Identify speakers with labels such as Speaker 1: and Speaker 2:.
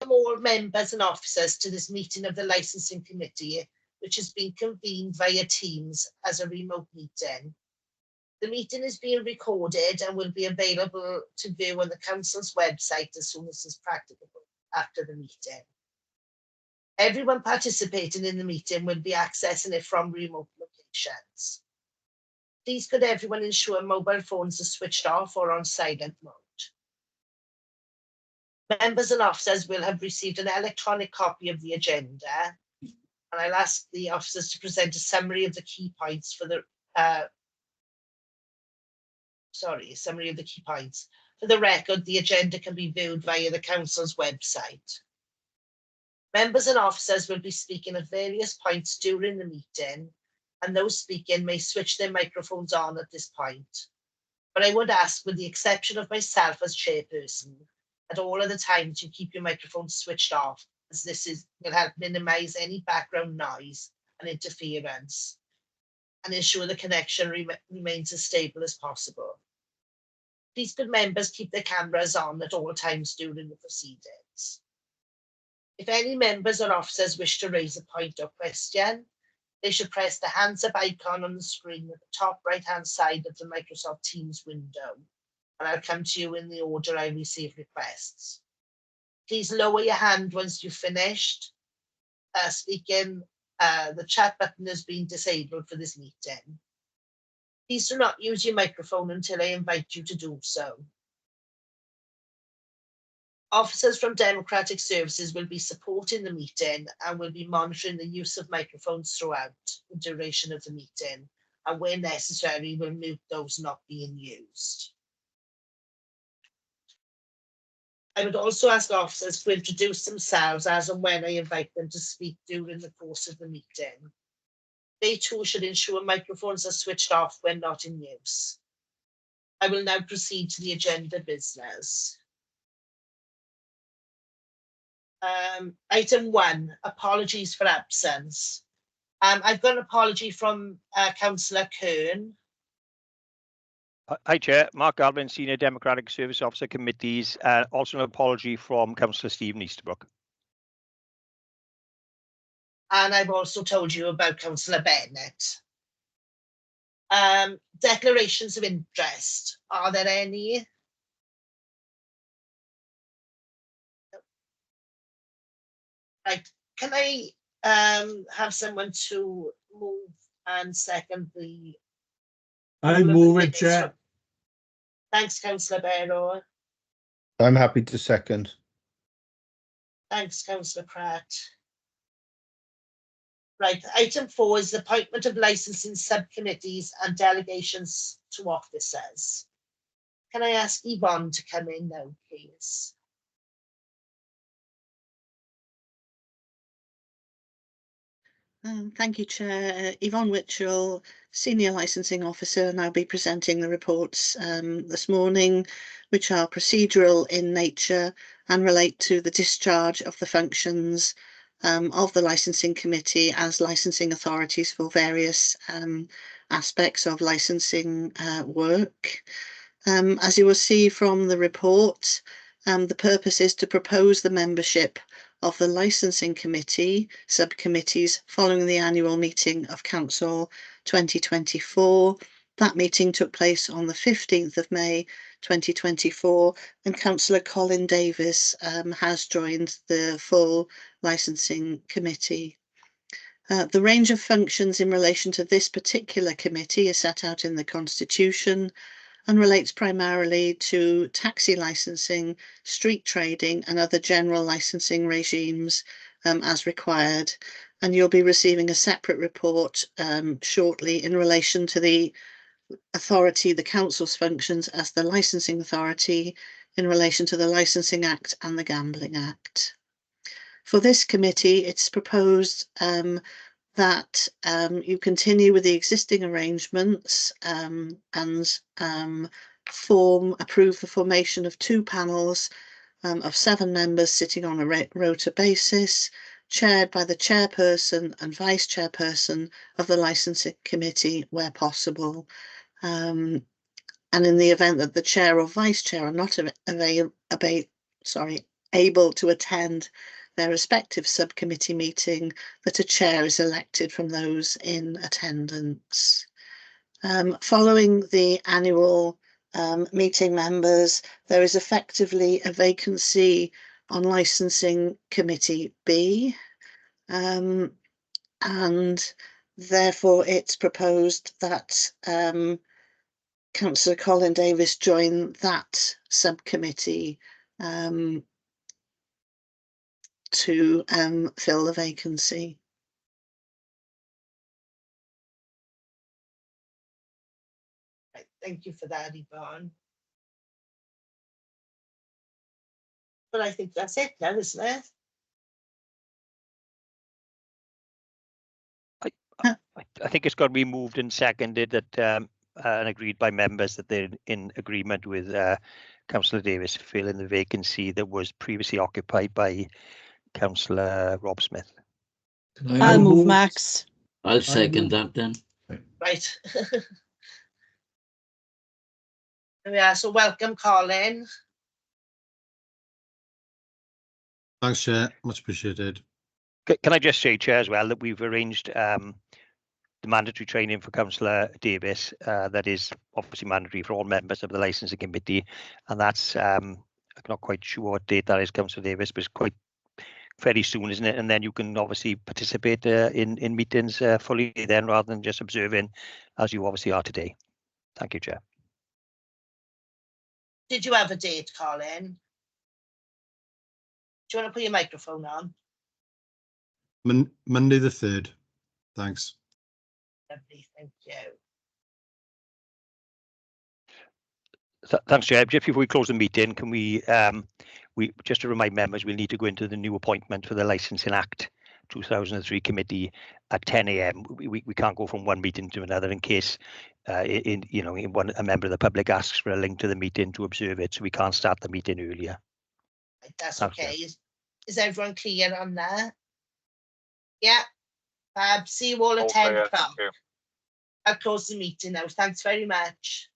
Speaker 1: welcome all members and officers to this meeting of the Licensing Committee, which has been convened via Teams as a remote meeting. The meeting is being recorded and will be available to view on the Council's website as soon as is practicable after the meeting. Everyone participating in the meeting will be accessing it from remote locations. Please could everyone ensure mobile phones are switched off or on silent mode. Members and officers will have received an electronic copy of the agenda, and I'll ask the officers to present a summary of the key points for the summary of the key points. For the record, the agenda can be viewed via the Council's website. Members and officers will be speaking at various points during the meeting, and those speaking may switch their microphones on at this point. But I would ask, with the exception of myself as chairperson, at all other times you keep your microphone switched off, as this will help minimize any background noise and interference and ensure the connection remains as stable as possible. Please could members keep their cameras on at all times during the proceedings. If any members or officers wish to raise a point or question, they should press the hands up icon on the screen at the top right-hand side of the Microsoft Teams window, and I'll come to you in the order I receive requests. Please lower your hand once you've finished speaking. The chat button has been disabled for this meeting. Please do not use your microphone until I invite you to do so. Officers from Democratic Services will be supporting the meeting and will be monitoring the use of microphones throughout the duration of the meeting, and where necessary will mute those not being used. I would also ask officers to introduce themselves as and when I invite them to speak during the course of the meeting. They too should ensure microphones are switched off when not in use. I will now proceed to the agenda business. Item 1, apologies for absence. I've got an apology from Councillor Kern.
Speaker 2: Hi, Chair. Mark Galvin, Senior Democratic Service Officer Committees. Also an apology from Councillor Stephen Easterbrook.
Speaker 1: And I've also told you about Councillor Bennett. Declarations of interest. Are there any? Right. Can I have someone to move and second the...
Speaker 3: I move it, Chair.
Speaker 1: Thanks, Councillor Barrow.
Speaker 4: I'm happy to second.
Speaker 1: Thanks, Councillor Pratt. Right, item 4 is the appointment of licensing subcommittees and delegations to officers. Can I ask Yvonne to come in now, please?
Speaker 5: Thank you, Chair. Yvonne Witchell, Senior Licensing Officer, and I'll be presenting the reports this morning, which are procedural in nature and relate to the discharge of the functions of the Licensing Committee as licensing authorities for various aspects of licensing work. As you will see from the report, the purpose is to propose the membership of the Licensing Committee subcommittees following the annual meeting of Council 2024. That meeting took place on the 15th of May 2024, and Councillor Colin Davis has joined the full Licensing Committee. The range of functions in relation to this particular committee is set out in the Constitution and relates primarily to taxi licensing, street trading and other general licensing regimes as required. And you'll be receiving a separate report shortly in relation to the authority, the Council's functions as the licensing authority in relation to the Licensing Act and the Gambling Act. For this committee, it's proposed that you continue with the existing arrangements and approve the formation of 2 panels of 7 members sitting on a rota basis, chaired by the chairperson and vice chairperson of the Licensing Committee where possible. And in the event that the chair or vice chair are not able to attend their respective subcommittee meeting, that a chair is elected from those in attendance. Following the annual meeting, members, there is effectively a vacancy on Licensing Committee B, and therefore it's proposed that Councillor Colin Davis join that subcommittee to fill the vacancy.
Speaker 1: Right, thank you for that, Yvonne. But I think that's it now, isn't it?
Speaker 2: I think it's got to be moved and seconded that and agreed by members that they're in agreement with Councillor Davis filling the vacancy that was previously occupied by Councillor Rob Smith.
Speaker 3: I'll
Speaker 6: move Max.
Speaker 7: I'll second that then.
Speaker 1: Right. There we are. So welcome, Colin.
Speaker 3: Thanks, Chair. Much appreciated.
Speaker 2: Can I just say, Chair, as well, that we've arranged the mandatory training for Councillor Davis. That is obviously mandatory for all members of the licensing committee, and that's I'm not quite sure what date that is, Councillor Davis, but it's quite very soon, isn't it? And then you can obviously participate in meetings fully then, rather than just observing, as you obviously are today. Thank you, Chair.
Speaker 1: Did you have a date, Colin? Do you want to put your microphone on?
Speaker 3: Monday the 3rd. Thanks.
Speaker 1: Lovely, thank you.
Speaker 2: Thanks, Chair. Just before we close the meeting, can we just to remind members, we'll need to go into the new appointment for the Licensing Act 2003 committee at 10 a.m. We can't go from one meeting to another in case a member of the public asks for a link to the meeting to observe it, so we can't start the meeting earlier.
Speaker 1: Right, that's
Speaker 2: Thanks,
Speaker 1: okay. Is everyone clear on that? Yeah. See you all at 10 o'clock. I'll close the meeting now. Thanks very much.